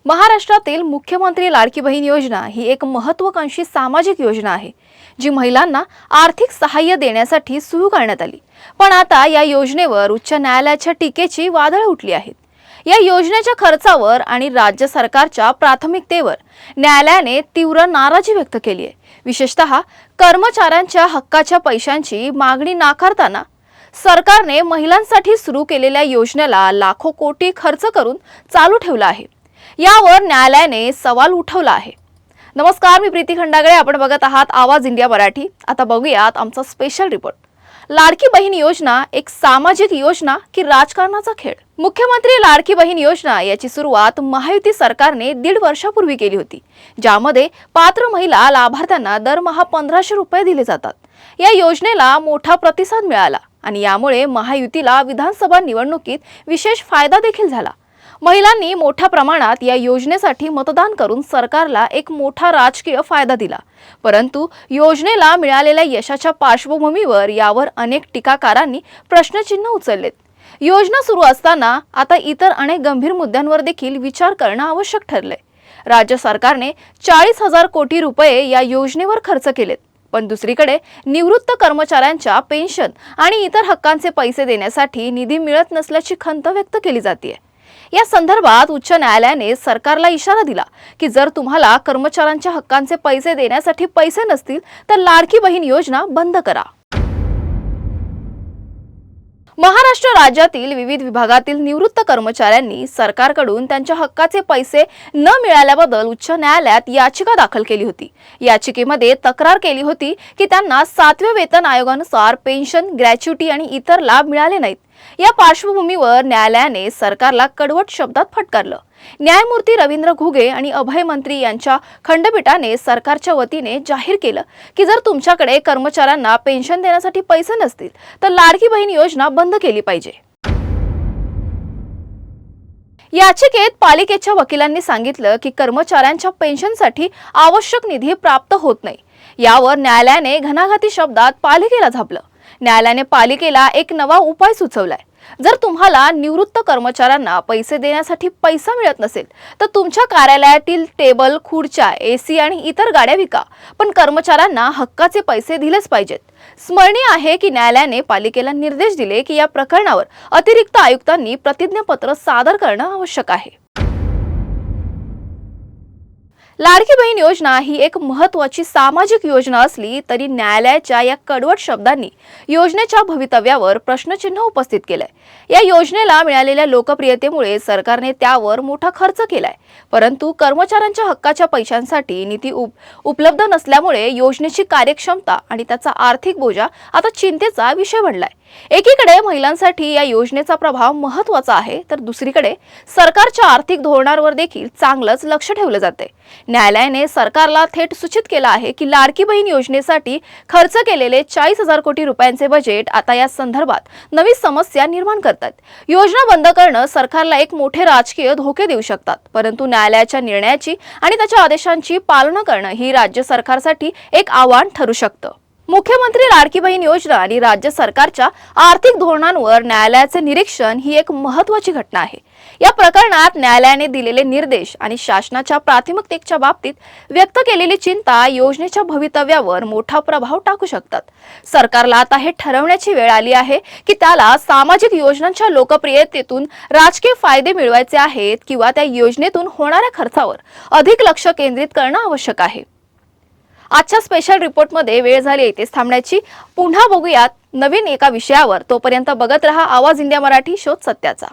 महाराष्ट्रातील मुख्यमंत्री लाडकी बहीण योजना ही एक महत्त्वाकांक्षी सामाजिक योजना आहे, जी महिलांना आर्थिक सहाय्य देण्यासाठी सुरू करण्यात आली। पण आता या योजनेवर उच्च न्यायालयाच्या टीकेची वादळ उठली आहेत। या योजनेच्या खर्चावर आणि राज्य सरकारच्या प्राथमिकतेवर न्यायालयाने तीव्र नाराजी व्यक्त केली आहे। विशेषतः कर्मचाऱ्यांच्या हक्काच्या पैशांची मागणी नाकारताना सरकारने महिलांसाठी सुरू केलेल्या योजनेला लाखो कोटी खर्च करून चालू ठेवला आहे। यावर न्यायालयाने सवाल उठवला आहे। नमस्कार, मी प्रीती खंडागळे, आपण बघत आहात आवाज इंडिया मराठी। आता बघूयात आमचा स्पेशल रिपोर्ट। लाडकी बहीण योजना एक सामाजिक योजना की राजकारणाचा खेळ? मुख्यमंत्री लाडकी बहीण योजना याची सुरुवात महायुती सरकारने 1.5 वर्षापूर्वी केली होती, ज्यामध्ये पात्र महिला लाभार्थ्यांना दरमहा 1500 रुपये दिले जातात। या योजनेला मोठा प्रतिसाद मिळाला आणि यामुळे महायुतीला विधानसभा निवडणुकीत विशेष फायदा देखील झाला। महिलांनी मोठ्या प्रमाणात या योजनेसाठी मतदान करून सरकारला एक मोठा राजकीय फायदा दिला। परंतु योजनेला मिळालेल्या यशाच्या पार्श्वभूमीवर यावर अनेक टीकाकारांनी प्रश्नचिन्ह उचललेत। योजना सुरू असताना आता इतर अनेक गंभीर मुद्द्यांवर देखील विचार करणं आवश्यक ठरलंय। राज्य सरकारने 40,000 कोटी रुपये या योजनेवर खर्च केलेत, पण दुसरीकडे निवृत्त कर्मचाऱ्यांच्या पेन्शन आणि इतर हक्कांचे पैसे देण्यासाठी निधी मिळत नसल्याची खंत व्यक्त केली जाते। या संदर्भात उच्च न्यायालयाने सरकारला इशारा दिला की जर तुम्हाला कर्मचाऱ्यांच्या हक्कांचे पैसे देण्यासाठी पैसे नसतील तर लाडकी बहीण योजना बंद करा। महाराष्ट्र राज्यातील विविध विभागातील निवृत्त कर्मचाऱ्यांनी सरकारकडून त्यांच्या हक्काचे पैसे न मिळाल्याबद्दल उच्च न्यायालयात याचिका दाखल केली होती। याचिकेमध्ये तक्रार केली होती की त्यांना 7व्या वेतन आयोगानुसार पेन्शन, ग्रॅच्युटी आणि इतर लाभ मिळाले नाहीत। या पार्श्वभूमीवर न्यायालयाने सरकारला कडवट शब्दात फटकारलं। न्यायमूर्ती रवींद्र घुगे आणि अभय मंत्री यांच्या खंडपीठाने सरकारच्या वतीने जाहीर केलं की जर तुमच्याकडे कर्मचाऱ्यांना पेन्शन देण्यासाठी पैसे नसतील तर लाडकी बहीण योजना बंद केली पाहिजे। याचिकेत पालिकेच्या वकिलांनी सांगितलं की कर्मचाऱ्यांच्या पेन्शनसाठी आवश्यक निधी प्राप्त होत नाही। यावर न्यायालयाने घणाघाती शब्दात पालिकेला झापलं। न्यायालयाने पालिकेला एक नवा उपाय सुचवलाय। जर तुम्हाला निवृत्त कर्मचाऱ्यांना पैसे देण्यासाठी पैसा मिळत नसेल तर तुमच्या कार्यालयातील टेबल, खुर्च्या, एसी आणि इतर गाड्या विका, पण कर्मचाऱ्यांना हक्काचे पैसे दिलेच पाहिजेत। स्मरणीय आहे की न्यायालयाने पालिकेला निर्देश दिले की या प्रकरणावर अतिरिक्त आयुक्तांनी प्रतिज्ञापत्र सादर करणं आवश्यक आहे। लाडकी बहीण योजना ही एक महत्त्वाची सामाजिक योजना असली तरी न्यायालयाच्या या कडवट शब्दांनी योजनेच्या भवितव्यावर प्रश्नचिन्ह उपस्थित केलंय। या योजनेला मिळालेल्या लोकप्रियतेमुळे सरकारने त्यावर मोठा खर्च केलाय, परंतु कर्मचाऱ्यांच्या हक्काच्या पैशांसाठी निधी उपलब्ध नसल्यामुळे योजनेची कार्यक्षमता आणि त्याचा आर्थिक बोजा आता चिंतेचा विषय बनलाय। एकीकडे महिलांसाठी या योजनेचा प्रभाव महत्त्वाचा आहे, तर दुसरीकडे सरकारच्या आर्थिक धोरणांवर देखील चांगलंच लक्ष ठेवलं जाते। न्यायालयाने सरकारला थेट सूचित केलं आहे की लाडकी बहीण योजनेसाठी खर्च केलेले 40,000 कोटी रुपयांचे बजेट आता या संदर्भात नवी समस्या निर्माण करतात। योजना बंद करणं सरकारला एक मोठे राजकीय धोके देऊ शकतात, परंतु न्यायालयाच्या निर्णयाची आणि त्याच्या आदेशांची पालना करणं ही राज्य सरकारसाठी एक आव्हान ठरू शकतं। मुख्यमंत्री लाडकी बहीण योजना आणि राज्य सरकारच्या आर्थिक धोरणांवर न्यायालयाचे निरीक्षण ही एक महत्त्वाची घटना आहे। या प्रकरणात न्यायालयाने दिलेले निर्देश आणि शासनाच्या प्राथमिकतेच्या बाबतीत व्यक्त केलेली चिंता योजनेच्या भवितव्यावर मोठा प्रभाव टाकू शकतात। सरकारला आता हे ठरवण्याची वेळ आली आहे की त्याला सामाजिक योजनांच्या लोकप्रियतेतून राजकीय फायदे मिळवायचे आहेत किंवा त्या योजनेतून होणाऱ्या खर्चावर अधिक लक्ष केंद्रित करणं आवश्यक आहे। आजच्या स्पेशल रिपोर्टमध्ये वेळ झाली इथेच थांबण्याची। पुन्हा बघूयात नवीन एका विषयावर। तोपर्यंत बघत रहा आवाज इंडिया मराठी, शोध सत्याचा।